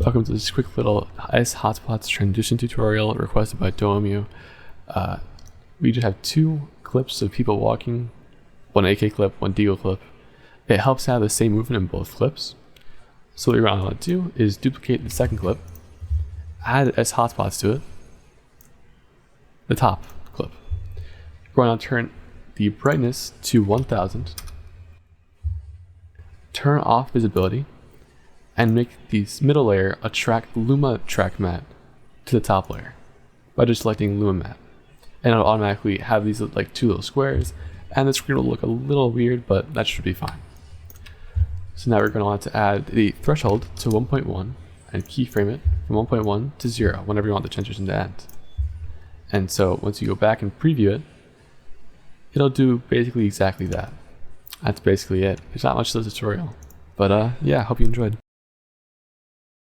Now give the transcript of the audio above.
Welcome to this quick little ice hotspots transition tutorial requested by Domu. We just have two clips of people walking, one AK clip, one Deagle clip. It helps have the same movement in both clips. So what you're going to want to do is duplicate the second clip, add S hotspots to it, the top clip. We're going to turn the brightness to 1000, turn off visibility, and make the middle layer attract Luma track matte to the top layer by just selecting Luma matte. And it'll automatically have these like two little squares, and the screen will look a little weird, but that should be fine. So now we're going to want to add the threshold to 1.1 and keyframe it from 1.1 to 0 whenever you want the transition to end. And so once you go back and preview it, it'll do basically exactly that. That's basically it. There's not much to the tutorial, but yeah, hope you enjoyed.